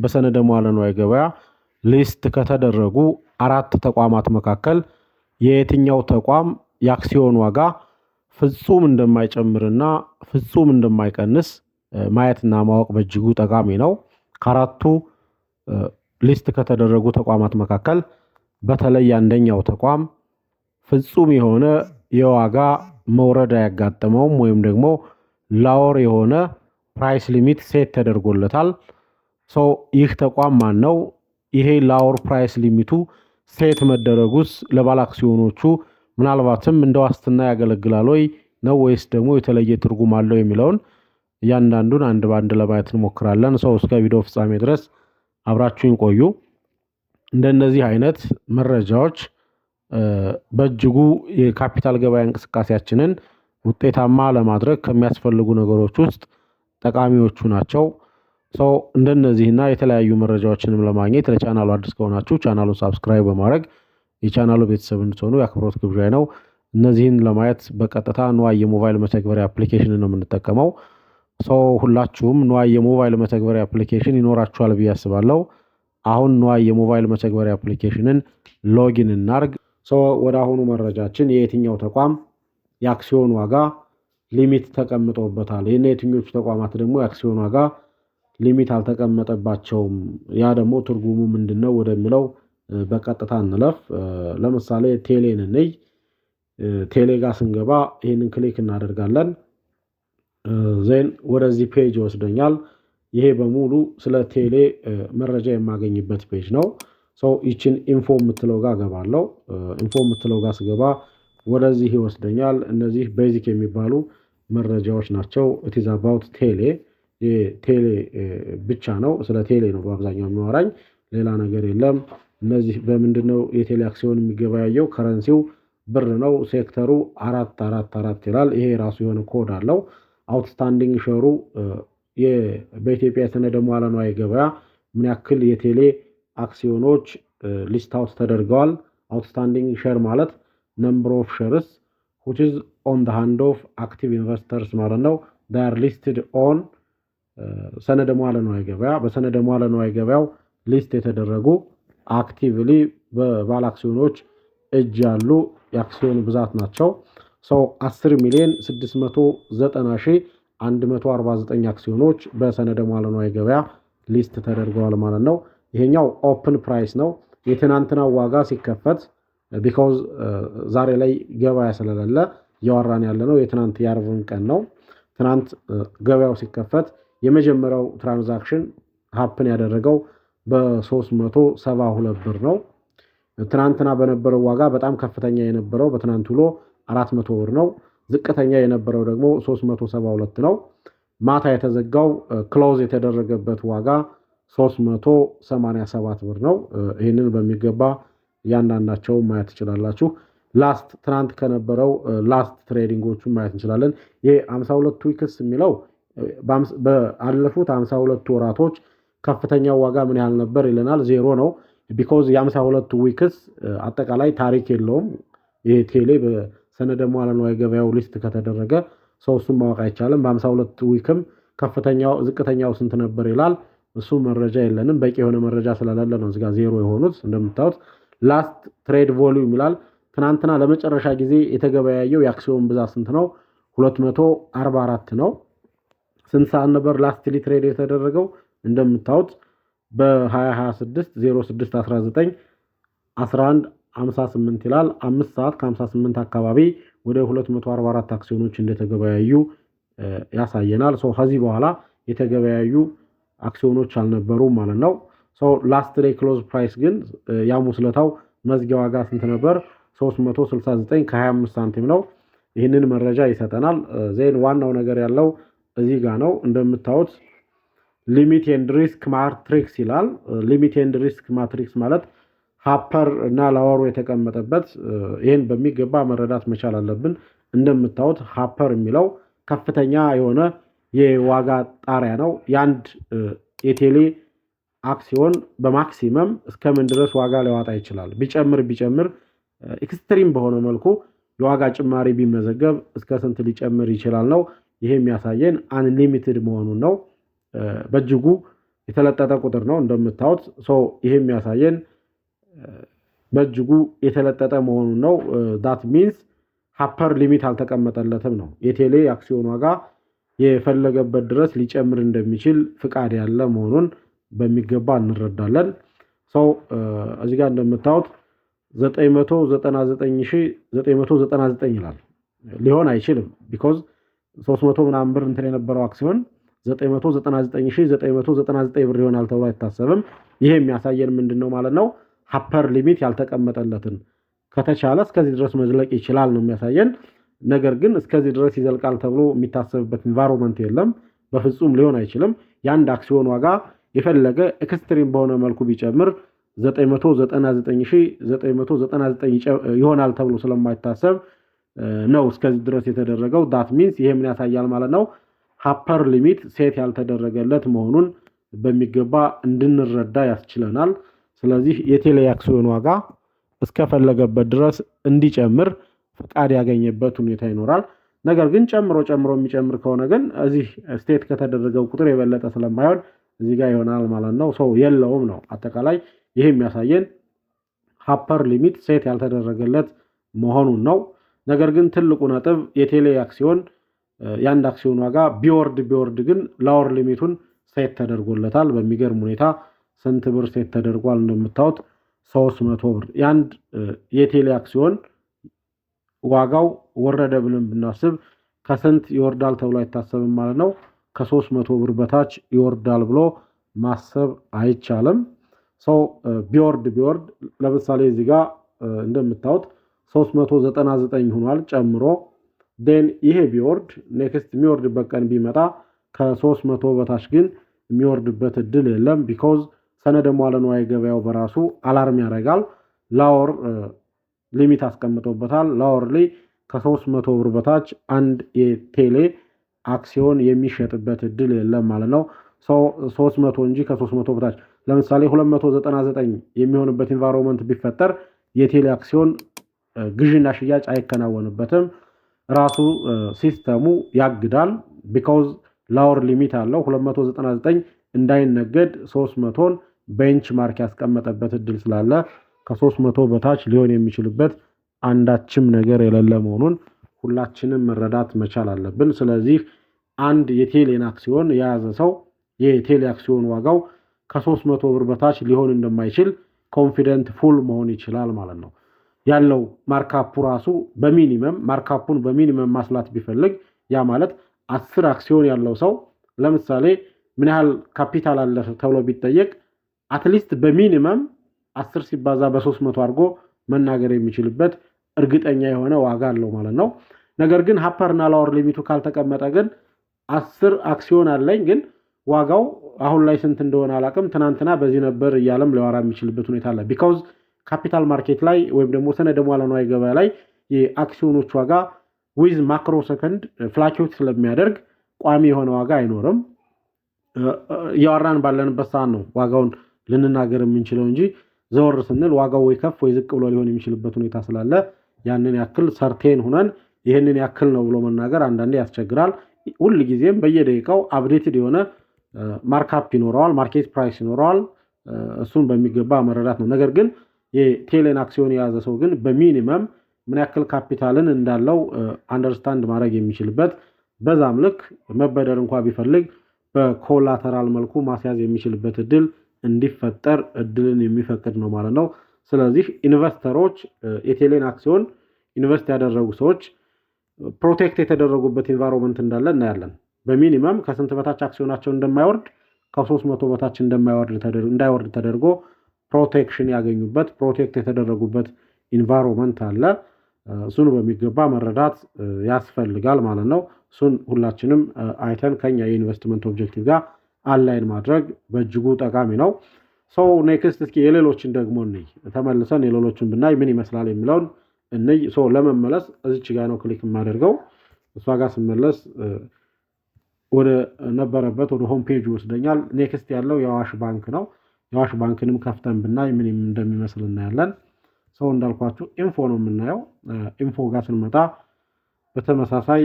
በሰነደ መዋዕለ ንዋይ ገበያ ሊስት ከተደረጉ 4 ተቋማት መካከል የየትኛው ተቋም የአክሲዮን ዋጋ ፍጹም እንደማይጨምርና ፍጹም እንደማይቀንስ ማየትና ማወቅ በእጅጉ ጠቃሚ ነው። ከአራቱ ሊስት ከተደረጉ ተቋማት መካከል በተለይ አንደኛው ተቋም ፍጹም የሆነ የዋጋ መውረድ ያጋጠመውም ወይም ደግሞ ላወር የሆነ ፕራይስ ሊሚት ሴት ተደርጎለታል። ይህ ተቋም ማን ነው? ይሄ ላወር ፕራይስ ሊሚቱ ሴት መደረጉስ ለባለ አክሲዮኖቹ ምናልባትም እንደ ዋስትና ያገለግላል ወይ ነው ወይስ ደግሞ የተለየ ትርጉም አለው የሚለውን እያንዳንዱን አንድ ባንድ ለማየት እንሞክራለን። እስከ ቪዲዮ ፍጻሜ ድረስ አብራችሁን ቆዩ። እንደነዚህ አይነት መረጃዎች በእጅጉ የካፒታል ገበያ እንቅስቃሴያችንን ውጤታማ ለማድረግ ከሚያስፈልጉ ነገሮች ውስጥ ጠቃሚዎቹ ናቸው። እንደነዚህና የተለያዩ መረጃዎችንም ለማግኘት ለቻናሉ አዲስ ከሆናችሁ ቻናሉን ሰብስክራይብ በማድረግ የቻናሉ ቤተሰብ እንድትሆኑ የአክብሮት ግብዣዬ ነው። እነዚህን ለማየት በቀጥታ ንዋይ የሞባይል መተግበሪያ አፕሊኬሽን ነው የምንጠቀመው። ሁላችሁም ንዋይ የሞባይል መተግበሪያ አፕሊኬሽን ይኖራችኋል ብዬ አስባለሁ። አሁን ንዋይ የሞባይል መተግበሪያ አፕሊኬሽንን ሎጊን እናርግ። ወደ አሁኑ መረጃችን የየትኛው ተቋም የአክሲዮን ዋጋ ሊሚት ተቀምጦበታል፣ የትኞቹ ተቋማት ደግሞ የአክሲዮን ዋጋ ሊሚት አልተቀመጠባቸውም፣ ያ ደግሞ ትርጉሙ ምንድነው ወደሚለው በቀጥታ እንለፍ። ለምሳሌ ቴሌን እንይ። ቴሌ ጋር ስንገባ ይሄንን ክሊክ እናደርጋለን። ዜን ወደዚህ ፔጅ ይወስደኛል። ይሄ በሙሉ ስለ ቴሌ መረጃ የማገኝበት ፔጅ ነው። ይችን ኢንፎ የምትለው ጋር ገባለሁ። ኢንፎ የምትለው ጋር ስገባ ወደዚህ ይወስደኛል። እነዚህ ቤዚክ የሚባሉ መረጃዎች ናቸው። ኢት ኢዝ አባውት ቴሌ ቴሌ ብቻ ነው። ስለ ቴሌ ነው በአብዛኛው የሚወራኝ፣ ሌላ ነገር የለም። እነዚህ በምንድነው የቴሌ አክሲዮን የሚገበያየው? ከረንሲው ብር ነው። ሴክተሩ 444 ይላል። ይሄ ራሱ የሆነ ኮድ አለው። አውትስታንዲንግ ሼሩ በኢትዮጵያ የሰነደ መዋዕለ ንዋይ ገበያ ምን ያክል የቴሌ አክሲዮኖች ሊስት አውት ተደርገዋል። አውትስታንዲንግ ሼር ማለት ነምበር ኦፍ ሼርስ which is on the hand of active investors ማለት ነው። they are listed on ሰነደ መዋዕለ ንዋይ ገበያ። በሰነደ መዋዕለ ንዋይ ገበያው ሊስት የተደረጉ አክቲቭሊ በባለ አክሲዮኖች እጅ ያሉ የአክሲዮን ብዛት ናቸው። 10,690,149 አክሲዮኖች በሰነደ መዋዕለ ንዋይ ገበያ ሊስት ተደርገዋል ማለት ነው። ይሄኛው ኦፕን ፕራይስ ነው። የትናንትናው ዋጋ ሲከፈት ቢኮዝ ዛሬ ላይ ገበያ ስለሌለ እያወራን ያለነው የትናንት የአርብን ቀን ነው። ትናንት ገበያው ሲከፈት የመጀመሪያው ትራንዛክሽን ሀፕን ያደረገው በ372 ብር ነው። ትናንትና በነበረው ዋጋ በጣም ከፍተኛ የነበረው በትናንት ውሎ 400 ብር ነው። ዝቅተኛ የነበረው ደግሞ 372 ነው። ማታ የተዘጋው ክሎዝ የተደረገበት ዋጋ 387 ብር ነው። ይህንን በሚገባ እያንዳንዳቸው ማየት ትችላላችሁ። ላስት ትናንት ከነበረው ላስት ትሬዲንጎቹን ማየት እንችላለን። ይሄ 52 ዊክስ የሚለው በአለፉት 52 ወራቶች ከፍተኛው ዋጋ ምን ያህል ነበር ይለናል። 0 ነው። ቢኮዝ የ52 ዊክስ አጠቃላይ ታሪክ የለውም። ይሄ ቴሌ በሰነደ መዋዕለ ንዋይ ገበያው ሊስት ከተደረገ እሱን ማወቅ አይቻልም። በ52 ዊክም ከፍተኛው ዝቅተኛው ስንት ነበር ይላል። እሱ መረጃ የለንም። በቂ የሆነ መረጃ ስለሌለ ነው እዚጋ 0 የሆኑት። እንደምታዩት ላስት ትሬድ ቮሊዩም ይላል። ትናንትና ለመጨረሻ ጊዜ የተገበያየው የአክሲዮን ብዛት ስንት ነው? 244 ነው። ስንት ሰዓት ነበር ላስትሊ ትሬድ የተደረገው? እንደምታዩት በ2026 06/19 11:58 ይላል። 5 ሰዓት ከ58 አካባቢ ወደ 244 አክሲዮኖች እንደተገበያዩ ያሳየናል። ከዚህ በኋላ የተገበያዩ አክሲዮኖች አልነበሩም ማለት ነው። ላስት ዴይ ክሎዝ ፕራይስ ግን ያሙስለታው መዝጊያ ዋጋ ስንት ነበር? 369.25 ሳንቲም ነው። ይህንን መረጃ ይሰጠናል። ዜን ዋናው ነገር ያለው እዚህ ጋር ነው። እንደምታዩት ሊሚት ኤንድ ሪስክ ማትሪክስ ይላል። ሊሚት ኤንድ ሪስክ ማትሪክስ ማለት ሃፐር እና ላወሩ የተቀመጠበት፣ ይህን በሚገባ መረዳት መቻል አለብን። እንደምታዩት ሃፐር የሚለው ከፍተኛ የሆነ የዋጋ ጣሪያ ነው። የአንድ የቴሌ አክሲዮን በማክሲመም እስከምን ድረስ ዋጋ ሊያወጣ ይችላል? ቢጨምር ኤክስትሪም በሆነ መልኩ የዋጋ ጭማሪ ቢመዘገብ እስከ ስንት ሊጨምር ይችላል ነው። ይሄ የሚያሳየን አንሊሚትድ መሆኑን ነው። በእጅጉ የተለጠጠ ቁጥር ነው እንደምታዩት። ይሄ የሚያሳየን በእጅጉ የተለጠጠ መሆኑን ነው። ዳት ሚንስ ሃፐር ሊሚት አልተቀመጠለትም ነው። የቴሌ አክሲዮን ዋጋ የፈለገበት ድረስ ሊጨምር እንደሚችል ፍቃድ ያለ መሆኑን በሚገባ እንረዳለን። እዚህ ጋር እንደምታዩት 999,999 ይላል። ሊሆን አይችልም። ቢኮዝ 300 ምናምን ብር እንትን የነበረው አክሲዮን 999,999 ብር ይሆናል ተብሎ አይታሰብም። ይሄ የሚያሳየን ምንድነው ማለት ነው? ሃፐር ሊሚት ያልተቀመጠለትን ከተቻለ እስከዚህ ድረስ መዝለቅ ይችላል ነው የሚያሳየን። ነገር ግን እስከዚህ ድረስ ይዘልቃል ተብሎ የሚታሰብበት ኢንቫይሮንመንት የለም። በፍጹም ሊሆን አይችልም። የአንድ አክሲዮን ዋጋ የፈለገ ኤክስትሪም በሆነ መልኩ ቢጨምር 999,999 ይሆናል ተብሎ ስለማይታሰብ ነው እስከዚህ ድረስ የተደረገው። ዳት ሚንስ ይሄ ምን ያሳያል ማለት ነው? ሃፐር ሊሚት ሴት ያልተደረገለት መሆኑን በሚገባ እንድንረዳ ያስችለናል። ስለዚህ የቴሌ አክሲዮን ዋጋ እስከፈለገበት ድረስ እንዲጨምር ፍቃድ ያገኘበት ሁኔታ ይኖራል። ነገር ግን ጨምሮ የሚጨምር ከሆነ ግን እዚህ ስቴት ከተደረገው ቁጥር የበለጠ ስለማይሆን እዚህ ጋር ይሆናል ማለት ነው። የለውም ነው አጠቃላይ ይሄ የሚያሳየን ሃፐር ሊሚት ሴት ያልተደረገለት መሆኑን ነው። ነገር ግን ትልቁ ነጥብ የቴሌ አክሲዮን የአንድ አክሲዮን ዋጋ ቢወርድ ግን ላወር ሊሚቱን ሴት ተደርጎለታል። በሚገርም ሁኔታ ስንት ብር ሴት ተደርጓል እንደምታዩት 300 ብር። የአንድ የቴሌ አክሲዮን ዋጋው ወረደ ብለን ብናስብ ከስንት ይወርዳል ተብሎ አይታሰብም ማለት ነው። ከ300 ብር በታች ይወርዳል ብሎ ማሰብ አይቻልም። ቢወርድ ለምሳሌ እዚህ ጋር እንደምታዩት 399 ሆኗል ጨምሮ ይሄ ቢወርድ ኔክስት የሚወርድበት ቀን ቢመጣ ከ300 በታች ግን የሚወርድበት እድል የለም። ቢኮዝ ሰነደ ሙዓለ ንዋይ ገበያው በራሱ አላርም ያደርጋል። ላወር ሊሚት አስቀምጦበታል። ላወር ላይ ከ300 ብር በታች አንድ የቴሌ አክሲዮን የሚሸጥበት እድል የለም ማለት ነው። 300 እንጂ ከ300 በታች ለምሳሌ 299 የሚሆንበት ኢንቫይሮንመንት ቢፈጠር የቴሌ አክሲዮን ግዥና ሽያጭ አይከናወንበትም። ራሱ ሲስተሙ ያግዳል። ቢኮዝ ላወር ሊሚት አለው 299 እንዳይነገድ 300ን ቤንች ማርክ ያስቀመጠበት እድል ስላለ ከ300 በታች ሊሆን የሚችልበት አንዳችም ነገር የሌለ መሆኑን ሁላችንም መረዳት መቻል አለብን። ስለዚህ አንድ የቴሌን አክሲዮን የያዘ ሰው የቴሌ አክሲዮን ዋጋው ከ300 ብር በታች ሊሆን እንደማይችል ኮንፊደንት ፉል መሆን ይችላል ማለት ነው። ያለው ማርካፑ ራሱ ማርካፑን በሚኒመም ማስላት ቢፈልግ ያ ማለት 10 አክሲዮን ያለው ሰው ለምሳሌ ምን ያህል ካፒታል አለ ተብሎ ቢጠየቅ አትሊስት በሚኒመም 10 ሲባዛ በ300 አድርጎ መናገር የሚችልበት እርግጠኛ የሆነ ዋጋ አለው ማለት ነው። ነገር ግን ሃፐርና ላወር ሊሚቱ ካልተቀመጠ ግን 10 አክሲዮን አለኝ ግን ዋጋው አሁን ላይ ስንት እንደሆነ አላውቅም ትናንትና በዚህ ነበር እያለም ሊያወራ የሚችልበት ሁኔታ አለ። ቢኮዝ ካፒታል ማርኬት ላይ ወይም ደግሞ ሰነደ ሙዓለ ንዋይ ገበያ ላይ የአክሲዮኖች ዋጋ ዊዝ ማክሮ ሰከንድ ፍላክቹዌት ስለሚያደርግ ቋሚ የሆነ ዋጋ አይኖርም። ያወራን ባለንበት ሰዓት ነው ዋጋውን ልንናገር የምንችለው እንጂ ዘወር ስንል ዋጋው ወይ ከፍ ወይ ዝቅ ብሎ ሊሆን የሚችልበት ሁኔታ ስላለ ያንን ያክል ሰርቴን ሆነን ይሄንን ያክል ነው ብሎ መናገር አንዳንዴ ያስቸግራል። ሁሉ ጊዜም በየደቂቃው አፕዴትድ የሆነ ማርካፕ ይኖረዋል፣ ማርኬት ፕራይስ ይኖረዋል። እሱን በሚገባ መረዳት ነው። ነገር ግን የቴሌን አክሲዮን የያዘ ሰው ግን በሚኒመም ምን ያክል ካፒታልን እንዳለው አንደርስታንድ ማድረግ የሚችልበት በዛም ልክ መበደር እንኳን ቢፈልግ በኮላተራል መልኩ ማስያዝ የሚችልበት እድል እንዲፈጠር እድልን የሚፈቅድ ነው ማለት ነው። ስለዚህ ኢንቨስተሮች የቴሌን አክሲዮን ኢንቨስት ያደረጉ ሰዎች ፕሮቴክት የተደረጉበት ኢንቫይሮንመንት እንዳለ እናያለን። በሚኒመም ከስንት በታች አክሲዮናቸው እንደማይወርድ ከ300 በታች እንዳይወርድ ተደርጎ ፕሮቴክሽን ያገኙበት ፕሮቴክት የተደረጉበት ኢንቫይሮንመንት አለ። እሱን በሚገባ መረዳት ያስፈልጋል ማለት ነው። እሱን ሁላችንም አይተን ከኛ የኢንቨስትመንት ኦብጀክቲቭ ጋር አላይን ማድረግ በእጅጉ ጠቃሚ ነው። ኔክስት እስኪ የሌሎችን ደግሞ እንይ። ተመልሰን የሌሎችን ብናይ ምን ይመስላል የሚለውን እንይ። ለመመለስ እዚች ጋር ነው ክሊክ የማደርገው። እሷ ጋር ስመለስ ወደ ነበረበት ወደ ሆም ፔጅ ይወስደኛል። ኔክስት ያለው የአዋሽ ባንክ ነው። የአዋሽ ባንክንም ከፍተን ብናይ ምን እንደሚመስል እናያለን። እንዳልኳችሁ ኢንፎ ነው የምናየው። ኢንፎ ጋር ስንመጣ በተመሳሳይ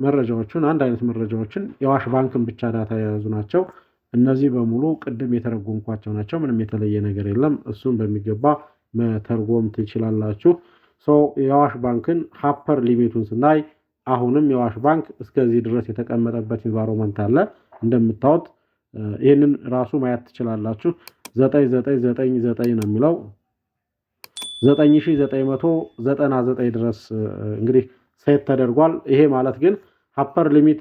መረጃዎችን አንድ አይነት መረጃዎችን የአዋሽ ባንክን ብቻ ዳታ የያዙ ናቸው። እነዚህ በሙሉ ቅድም የተረጎምኳቸው ናቸው። ምንም የተለየ ነገር የለም። እሱን በሚገባ መተርጎም ትችላላችሁ። የአዋሽ ባንክን ሀፐር ሊሚቱን ስናይ አሁንም የአዋሽ ባንክ እስከዚህ ድረስ የተቀመጠበት ኢንቫይሮንመንት አለ። እንደምታዩት ይህንን ራሱ ማየት ትችላላችሁ። 9999 ነው የሚለው 9999 ድረስ እንግዲህ ሴት ተደርጓል። ይሄ ማለት ግን ሀፐር ሊሚት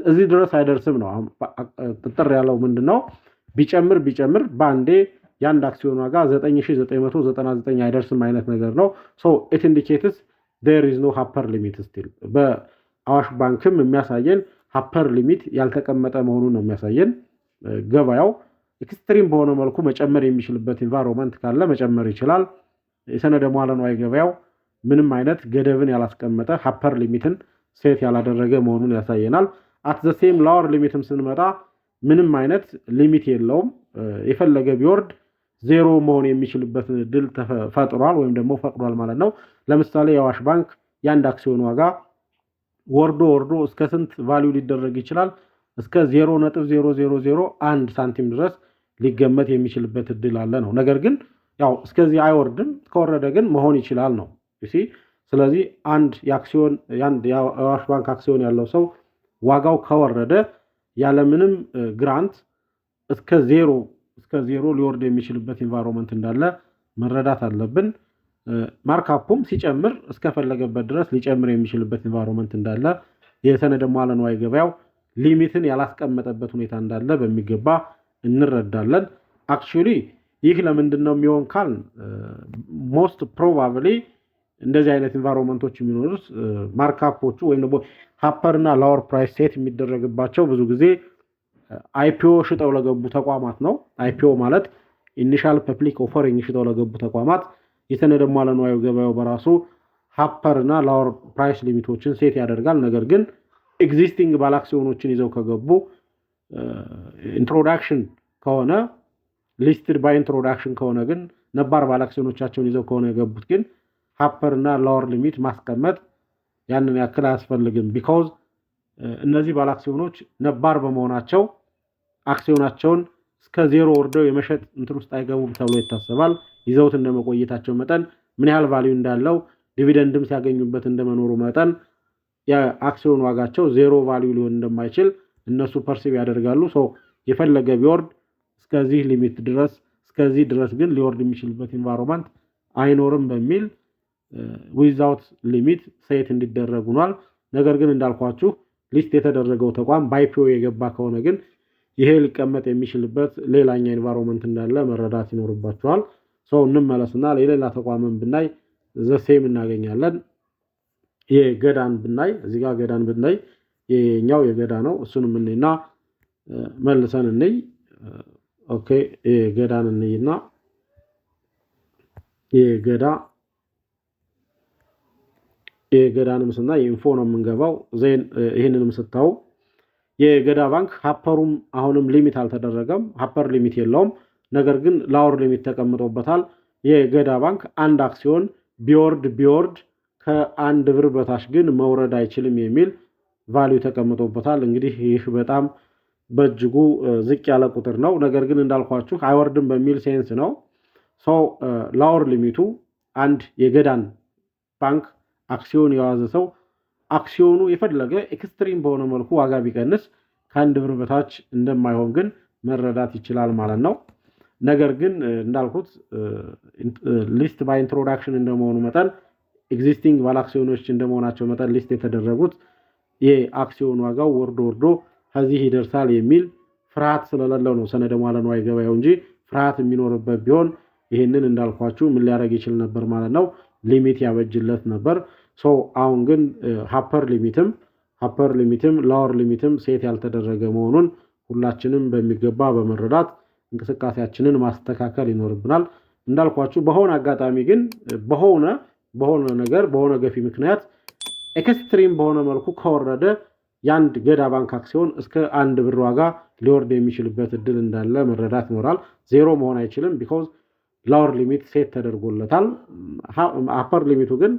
እዚህ ድረስ አይደርስም ነው። ጥጥር ያለው ምንድነው ቢጨምር ባንዴ የአንድ አክሲዮን ዋጋ 9999 አይደርስም አይነት ነገር ነው። it indicates there is no upper limit still። በአዋሽ ባንክም የሚያሳየን ሀፐር ሊሚት ያልተቀመጠ መሆኑን ነው የሚያሳየን። ገበያው ኤክስትሪም በሆነ መልኩ መጨመር የሚችልበት ኢንቫይሮንመንት ካለ መጨመር ይችላል። የሰነደ መዋለ ንዋይ ገበያው ምንም አይነት ገደብን ያላስቀመጠ ሀፐር ሊሚትን ሴት ያላደረገ መሆኑን ያሳየናል። አት ዘ ሴም ላወር ሊሚትም ስንመጣ ምንም አይነት ሊሚት የለውም። የፈለገ ቢወርድ ዜሮ መሆን የሚችልበት ድል ተፈጥሯል ወይም ደግሞ ፈቅዷል ማለት ነው። ለምሳሌ የአዋሽ ባንክ የአንድ አክሲዮን ዋጋ ወርዶ እስከ ስንት ቫልዩ ሊደረግ ይችላል? እስከ 0.0001 ሳንቲም ድረስ ሊገመት የሚችልበት እድል አለ ነው። ነገር ግን ያው እስከዚህ አይወርድም። ከወረደ ግን መሆን ይችላል ነው። ስለዚህ አንድ የአዋሽ ባንክ አክሲዮን ያለው ሰው ዋጋው ከወረደ ያለምንም ግራንት እስከ ዜሮ ሊወርድ የሚችልበት ኢንቫይሮንመንት እንዳለ መረዳት አለብን። ማርካፑም ሲጨምር እስከፈለገበት ድረስ ሊጨምር የሚችልበት ኢንቫይሮንመንት እንዳለ የሰነደ መዋለ ንዋይ ገበያው ሊሚትን ያላስቀመጠበት ሁኔታ እንዳለ በሚገባ እንረዳለን። አክቹሊ ይህ ለምንድን ነው የሚሆን ካል ሞስት ፕሮባብሊ እንደዚህ አይነት ኢንቫይሮንመንቶች የሚኖሩት ማርካፖቹ ወይም ደግሞ ሀፐርና ላወር ፕራይስ ሴት የሚደረግባቸው ብዙ ጊዜ አይፒኦ ሽጠው ለገቡ ተቋማት ነው። አይፒኦ ማለት ኢኒሻል ፐብሊክ ኦፈሪንግ ሽጠው ለገቡ ተቋማት የሰነደ መዋለ ንዋይ ገበያው በራሱ ሀፐርና ላወር ፕራይስ ሊሚቶችን ሴት ያደርጋል። ነገር ግን ኤግዚስቲንግ ባለአክሲዮኖችን ይዘው ከገቡ ኢንትሮዳክሽን ከሆነ ሊስትድ ባይ ኢንትሮዳክሽን ከሆነ ግን ነባር ባለአክሲዮኖቻቸውን ይዘው ከሆነ የገቡት ግን ሀፐርና ላወር ሊሚት ማስቀመጥ ያንን ያክል አያስፈልግም። ቢኮዝ እነዚህ ባለአክሲዮኖች ነባር በመሆናቸው አክሲዮናቸውን እስከ ዜሮ ወርደው የመሸጥ እንትን ውስጥ አይገቡም ተብሎ ይታሰባል። ይዘውት እንደመቆየታቸው መጠን ምን ያህል ቫልዩ እንዳለው ዲቪደንድም ሲያገኙበት እንደመኖሩ መጠን የአክሲዮን ዋጋቸው ዜሮ ቫልዩ ሊሆን እንደማይችል እነሱ ፐርሲቭ ያደርጋሉ። የፈለገ ቢወርድ እስከዚህ ሊሚት ድረስ እስከዚህ ድረስ ግን ሊወርድ የሚችልበት ኢንቫይሮንመንት አይኖርም በሚል ዊዛውት ሊሚት ሴት እንዲደረግ ሆኗል። ነገር ግን እንዳልኳችሁ ሊስት የተደረገው ተቋም ባይፒኦ የገባ ከሆነ ግን ይሄ ሊቀመጥ የሚችልበት ሌላኛ ኢንቫይሮንመንት እንዳለ መረዳት ይኖርባችኋል። እንመለስና ሌላ ተቋምን ብናይ ዘሴም እናገኛለን። የገዳን ብናይ እዚህ ጋር ገዳን ብናይ የኛው የገዳ ነው። እሱንም እንይና መልሰን እንይ። ኦኬ የገዳን እንይና የገዳንም ስናይ ኢንፎ ነው የምንገባው። ዜን ይህንንም ስታው የገዳ ባንክ ሀፐሩም አሁንም ሊሚት አልተደረገም። ሀፐር ሊሚት የለውም። ነገር ግን ላወር ሊሚት ተቀምጦበታል። የገዳ ባንክ አንድ አክሲዮን ቢወርድ ከአንድ ብር በታች ግን መውረድ አይችልም የሚል ቫልዩ ተቀምጦበታል። እንግዲህ ይህ በጣም በእጅጉ ዝቅ ያለ ቁጥር ነው። ነገር ግን እንዳልኳችሁ አይወርድም በሚል ሴንስ ነው። ላወር ሊሚቱ አንድ የገዳን ባንክ አክሲዮን የያዘ ሰው አክሲዮኑ የፈለገ ኤክስትሪም በሆነ መልኩ ዋጋ ቢቀንስ ከአንድ ብር በታች እንደማይሆን ግን መረዳት ይችላል ማለት ነው። ነገር ግን እንዳልኩት ሊስት ባይ ኢንትሮዳክሽን እንደመሆኑ መጠን ኤግዚስቲንግ ባለአክሲዮኖች እንደመሆናቸው መጠን ሊስት የተደረጉት የአክሲዮን ዋጋው ወርዶ ከዚህ ይደርሳል የሚል ፍርሃት ስለሌለው ነው ሰነደ መዋለ ንዋይ ገበያው እንጂ ፍርሃት የሚኖርበት ቢሆን ይህንን እንዳልኳችሁ ምን ሊያደርግ ይችል ነበር ማለት ነው፣ ሊሚት ያበጅለት ነበር። አሁን ግን ሀፐር ሊሚትም ላወር ሊሚትም ሴት ያልተደረገ መሆኑን ሁላችንም በሚገባ በመረዳት እንቅስቃሴያችንን ማስተካከል ይኖርብናል። እንዳልኳችሁ በሆነ አጋጣሚ ግን በሆነ ገፊ ምክንያት ኤክስትሪም በሆነ መልኩ ከወረደ የአንድ ገዳ ባንክ አክሲዮን እስከ አንድ ብር ዋጋ ሊወርድ የሚችልበት እድል እንዳለ መረዳት ይኖራል። ዜሮ መሆን አይችልም ቢኮዝ ላወር ሊሚት ሴት ተደርጎለታል። አፐር ሊሚቱ ግን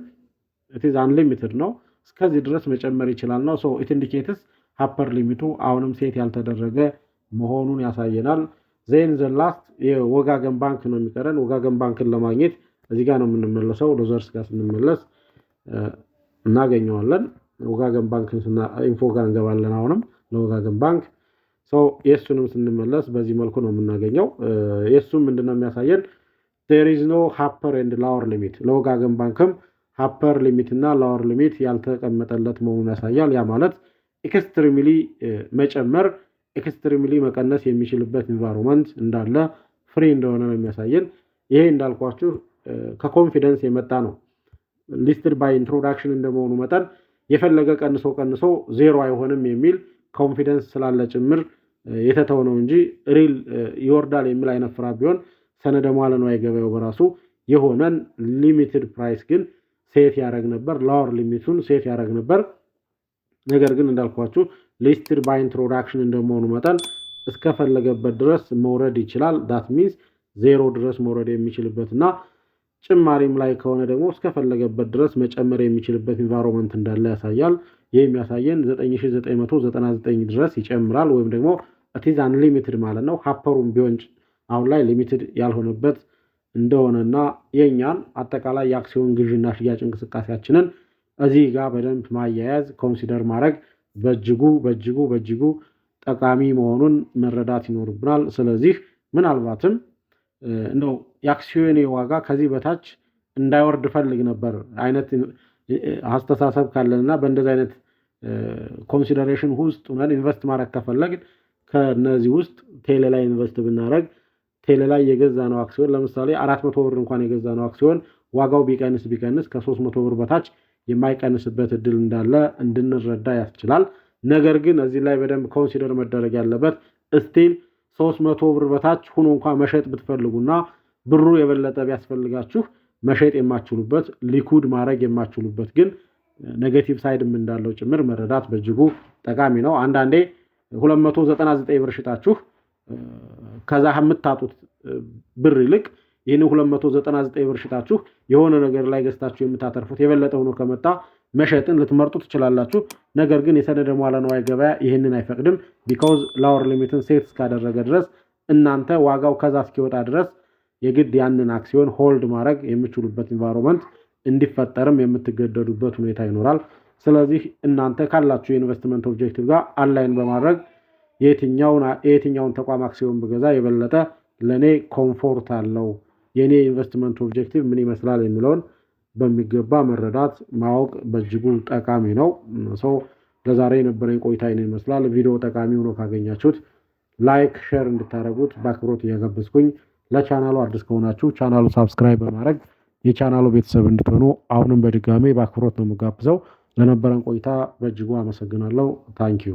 it is unlimited ነው። እስከዚህ ድረስ መጨመር ይችላል ነው። it indicates አፐር ሊሚቱ አሁንም ሴት ያልተደረገ መሆኑን ያሳየናል። ዜን ዘላስት የወጋገን ባንክ ነው የሚቀረን። ወጋገን ባንክን ለማግኘት እዚህ ጋር ነው የምንመለሰው። ሎዘርስ ጋር ስንመለስ እናገኘዋለን። ወጋገን ባንክን ኢንፎ ጋር እንገባለን። አሁንም ለወጋገን ባንክ የእሱንም ስንመለስ በዚህ መልኩ ነው የምናገኘው። የእሱም ምንድነው የሚያሳየን there is no upper and lower limit። ለወጋገን ባንክም upper limit እና lower limit ያልተቀመጠለት መሆኑን ያሳያል። ያ ማለት ኤክስትሪምሊ መጨመር ኤክስትሪምሊ መቀነስ የሚችልበት ኢንቫይሮንመንት እንዳለ ፍሪ እንደሆነ ነው የሚያሳየን። ይሄ እንዳልኳችሁ ከኮንፊደንስ የመጣ ነው። ሊስትድ ባይ ኢንትሮዳክሽን እንደመሆኑ መጠን የፈለገ ቀንሶ ዜሮ አይሆንም የሚል ኮንፊደንስ ስላለ ጭምር የተተው ነው እንጂ ሪል ይወርዳል የሚል አይነት ፍራ ቢሆን ሰነደ መዋዕለ ንዋይ ገበያው በራሱ የሆነን ሊሚትድ ፕራይስ ግን ሴት ያደርግ ነበር፣ ላወር ሊሚቱን ሴት ያደርግ ነበር። ነገር ግን እንዳልኳችሁ ሊስትድ ባይ ኢንትሮዳክሽን እንደመሆኑ መጠን እስከፈለገበት ድረስ መውረድ ይችላል። ዳት ሚንስ ዜሮ ድረስ መውረድ የሚችልበትና ጭማሪም ላይ ከሆነ ደግሞ እስከፈለገበት ድረስ መጨመር የሚችልበት ኢንቫይሮንመንት እንዳለ ያሳያል። ይህ የሚያሳየን 9999 ድረስ ይጨምራል ወይም ደግሞ ኢትዝ አንሊሚትድ ማለት ነው። ሀፐሩም ቢሆን አሁን ላይ ሊሚትድ ያልሆነበት እንደሆነና የኛን አጠቃላይ የአክሲዮን ግዥና ሽያጭ እንቅስቃሴያችንን እዚህ ጋር በደንብ ማያያዝ ኮንሲደር ማድረግ በእጅጉ ጠቃሚ መሆኑን መረዳት ይኖርብናል። ስለዚህ ምናልባትም እንደው የአክሲዮን ዋጋ ከዚህ በታች እንዳይወርድ ፈልግ ነበር አይነት አስተሳሰብ ካለንና በእንደዚህ አይነት ኮንሲደሬሽን ውስጥ ሆነን ኢንቨስት ማድረግ ከፈለግን ከነዚህ ውስጥ ቴሌ ላይ ኢንቨስት ብናደርግ ቴሌ ላይ የገዛነው አክሲዮን ለምሳሌ 400 ብር እንኳን የገዛነው አክሲዮን ዋጋው ቢቀንስ ከ300 ብር በታች የማይቀንስበት እድል እንዳለ እንድንረዳ ያስችላል። ነገር ግን እዚህ ላይ በደንብ ኮንሲደር መደረግ ያለበት ስቲል 300 ብር በታች ሆኖ እንኳን መሸጥ ብትፈልጉና ብሩ የበለጠ ቢያስፈልጋችሁ መሸጥ የማትችሉበት ሊኩድ ማድረግ የማትችሉበት ግን ኔጌቲቭ ሳይድም እንዳለው ጭምር መረዳት በእጅጉ ጠቃሚ ነው። አንዳንዴ 299 ብር ሽጣችሁ ከዛ የምታጡት ብር ይልቅ ይህን 299 ብር ሽጣችሁ የሆነ ነገር ላይ ገዝታችሁ የምታተርፉት የበለጠ ሆኖ ከመጣ መሸጥን ልትመርጡ ትችላላችሁ። ነገር ግን የሰነደ መዋዕለ ንዋይ ገበያ ይህንን አይፈቅድም። ቢኮዝ ላወር ሊሚትን ሴት እስካደረገ ድረስ እናንተ ዋጋው ከዛ እስኪወጣ ድረስ የግድ ያንን አክሲዮን ሆልድ ማድረግ የምትችሉበት ኢንቫይሮንመንት እንዲፈጠርም የምትገደዱበት ሁኔታ ይኖራል። ስለዚህ እናንተ ካላችሁ የኢንቨስትመንት ኦብጀክቲቭ ጋር አላይን በማድረግ የትኛውን ተቋም አክሲዮን ብገዛ የበለጠ ለኔ ኮምፎርት አለው፣ የኔ ኢንቨስትመንት ኦብጀክቲቭ ምን ይመስላል የሚለውን በሚገባ መረዳት ማወቅ በእጅጉ ጠቃሚ ነው። ለዛሬ የነበረኝ ቆይታ ይህን ይመስላል። ቪዲዮ ጠቃሚ ሆኖ ካገኛችሁት ላይክ፣ ሼር እንድታደርጉት በአክብሮት እያጋበዝኩኝ ለቻናሉ አዲስ ከሆናችሁ ቻናሉ ሳብስክራይብ በማድረግ የቻናሉ ቤተሰብ እንድትሆኑ አሁንም በድጋሜ በአክብሮት ነው የምጋብዘው። ለነበረን ቆይታ በእጅጉ አመሰግናለሁ። ታንኪዩ